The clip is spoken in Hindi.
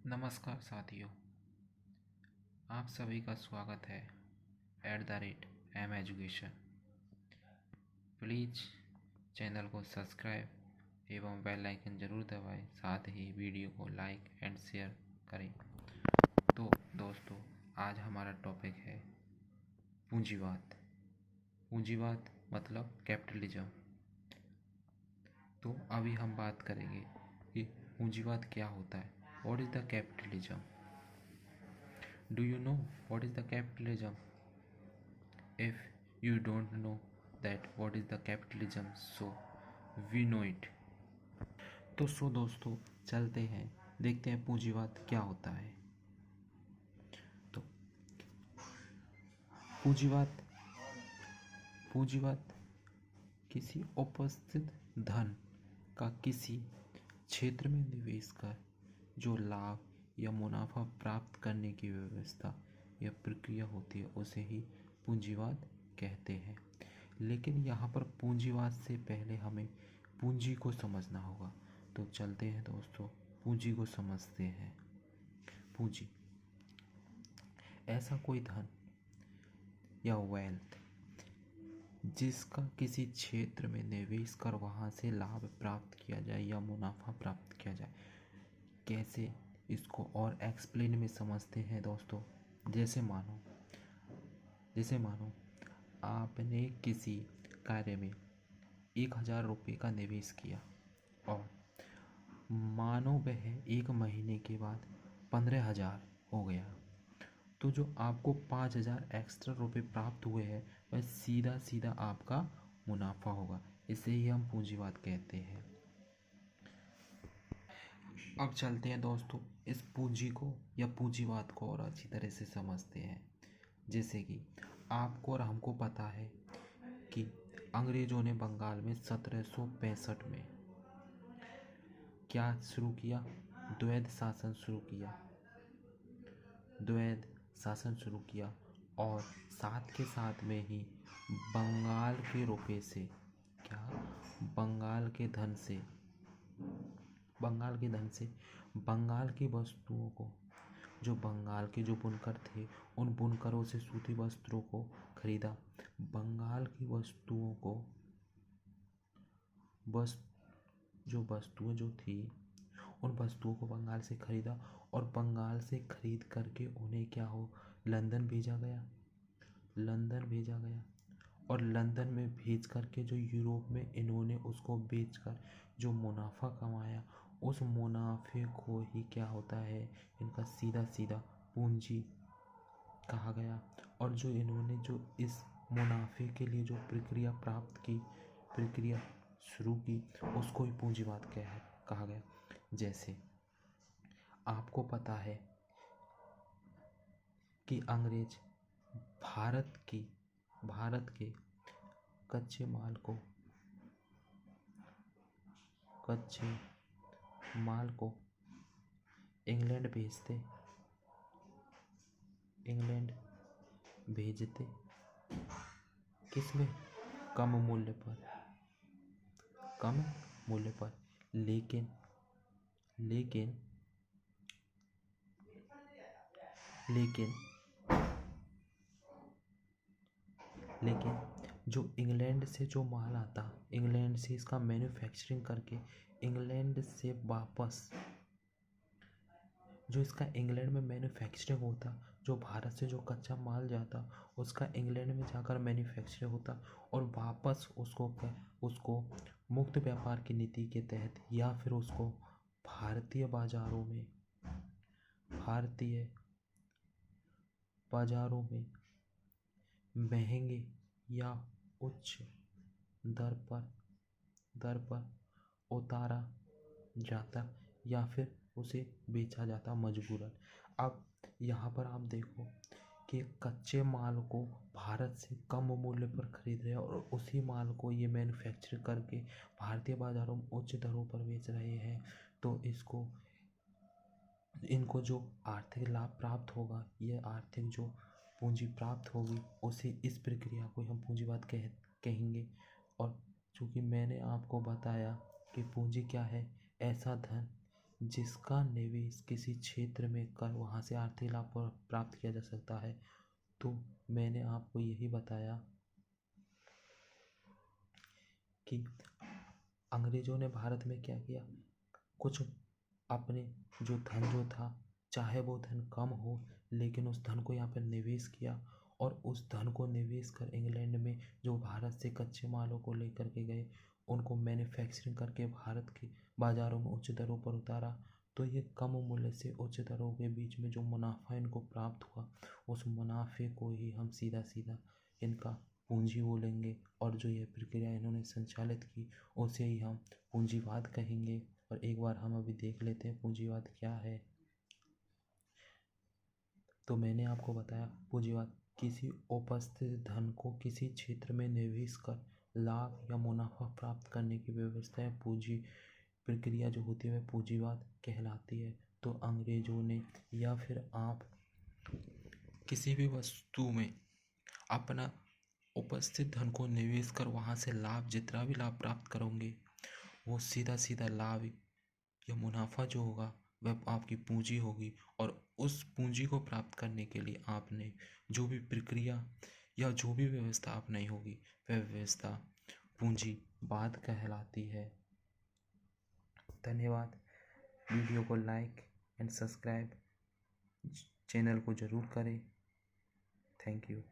नमस्कार साथियों, आप सभी का स्वागत है @M एजुकेशन। प्लीज़ चैनल को सब्सक्राइब एवं बेल आइकन जरूर दबाएं, साथ ही वीडियो को लाइक एंड शेयर करें। तो दोस्तों, आज हमारा टॉपिक है पूंजीवाद। पूंजीवाद मतलब कैपिटलिज्म। तो अभी हम बात करेंगे कि पूंजीवाद क्या होता है। What is the capitalism? Do you know what is the capitalism? If you don't know that what is the capitalism, so we know it. तो दोस्तों, चलते हैं, देखते हैं पूंजीवाद क्या होता है। तो पूंजीवाद पूंजीवाद किसी उपस्थित धन का किसी क्षेत्र में निवेश कर जो लाभ या मुनाफा प्राप्त करने की व्यवस्था या प्रक्रिया होती है, उसे ही पूंजीवाद कहते हैं। लेकिन यहाँ पर पूंजीवाद से पहले हमें पूंजी को समझना होगा। तो चलते हैं दोस्तों, पूंजी को समझते हैं। पूंजी ऐसा कोई धन या वेल्थ जिसका किसी क्षेत्र में निवेश कर वहाँ से लाभ प्राप्त किया जाए या मुनाफा प्राप्त किया जाए। कैसे, इसको और एक्सप्लेन में समझते हैं दोस्तों। जैसे मानो आपने किसी कार्य में 1000 रुपये का निवेश किया और मानो वह 1 महीने के बाद 15,000 हो गया, तो जो आपको 5,000 एक्स्ट्रा रुपये प्राप्त हुए हैं वह सीधा सीधा आपका मुनाफा होगा। इसे ही हम पूंजीवाद कहते हैं। अब चलते हैं दोस्तों, इस पूंजी को या पूंजीवाद को और अच्छी तरह से समझते हैं। जैसे कि आपको और हमको पता है कि अंग्रेजों ने बंगाल में 1765 में क्या शुरू किया? द्वैध शासन शुरू किया और साथ के साथ में ही बंगाल के रुपए से बंगाल के धन से बंगाल की वस्तुओं को, जो बंगाल के जो बुनकर थे उन बुनकरों से सूती वस्त्रों को खरीदा। बंगाल की वस्तुओं को जो थी उन वस्तुओं को बंगाल से खरीदा और बंगाल से खरीद करके उन्हें लंदन भेजा गया और लंदन में भेज करके जो यूरोप में इन्होंने उसको बेचकर जो मुनाफा कमाया, उस मुनाफे को ही क्या होता है, इनका सीधा सीधा पूंजी कहा गया। और जो इन्होंने जो इस मुनाफे के लिए जो प्रक्रिया शुरू की, उसको ही पूंजीवाद कहा गया। जैसे आपको पता है कि अंग्रेज भारत के कच्चे माल को इंग्लैंड भेजते किसमें? कम मूल्य पर। लेकिन जो इंग्लैंड से जो माल आता, इंग्लैंड से इसका मैन्युफैक्चरिंग करके इंग्लैंड से वापस जो इसका इंग्लैंड में मैन्युफैक्चरिंग होता, जो भारत से जो कच्चा माल जाता उसका इंग्लैंड में जाकर मैन्युफैक्चरिंग होता और वापस उसको मुक्त व्यापार की नीति के तहत या फिर उसको भारतीय बाजारों में महंगे या उच्च दर पर उतारा जाता या फिर उसे बेचा जाता मजबूरन। अब यहाँ पर आप देखो कि कच्चे माल को भारत से कम मूल्य पर खरीद रहे हैं और उसी माल को ये मैन्युफैक्चर करके भारतीय बाजारों में उच्च दरों पर बेच रहे हैं। तो इनको जो आर्थिक लाभ प्राप्त होगा, ये आर्थिक जो पूंजी प्राप्त होगी, उसे इस प्रक्रिया को हम पूंजीवाद कहेंगे। और चूँकि मैंने आपको बताया कि पूंजी क्या है, ऐसा धन जिसका निवेश किसी क्षेत्र में कर वहाँ से आर्थिक लाभ प्राप्त किया जा सकता है। तो मैंने आपको यही बताया कि अंग्रेजों ने भारत में क्या किया, कुछ अपने जो था, चाहे वो धन कम हो, लेकिन उस धन को यहाँ पर निवेश किया और उस धन को निवेश कर इंग्लैंड में जो भारत से कच्चे मालों को लेकर के गए, उनको मैन्युफैक्चरिंग करके भारत के बाज़ारों में उच्च दरों पर उतारा। तो ये कम मूल्य से उच्च दरों के बीच में जो मुनाफा इनको प्राप्त हुआ, उस मुनाफे को ही हम सीधा सीधा इनका पूंजी बोलेंगे, और जो ये प्रक्रिया इन्होंने संचालित की उसे ही हम पूंजीवाद कहेंगे। और एक बार हम अभी देख लेते हैं पूंजीवाद क्या है। तो मैंने आपको बताया पूंजीवाद किसी उपस्थित धन को किसी क्षेत्र में निवेश कर लाभ या मुनाफा प्राप्त करने की व्यवस्था है। पूंजी प्रक्रिया जो होती है वह पूंजीवाद कहलाती है। तो अंग्रेजों ने या फिर आप किसी भी वस्तु में अपना उपस्थित धन को निवेश कर वहाँ से लाभ, जितना भी लाभ प्राप्त करोगे वो सीधा सीधा लाभ या मुनाफा जो होगा वह आपकी पूंजी होगी। और उस पूंजी को प्राप्त करने के लिए आपने जो भी प्रक्रिया या जो भी व्यवस्था अपनाई होगी वह व्यवस्था पूंजीवाद कहलाती है। धन्यवाद। वीडियो को लाइक एंड सब्सक्राइब चैनल को ज़रूर करें। Thank you.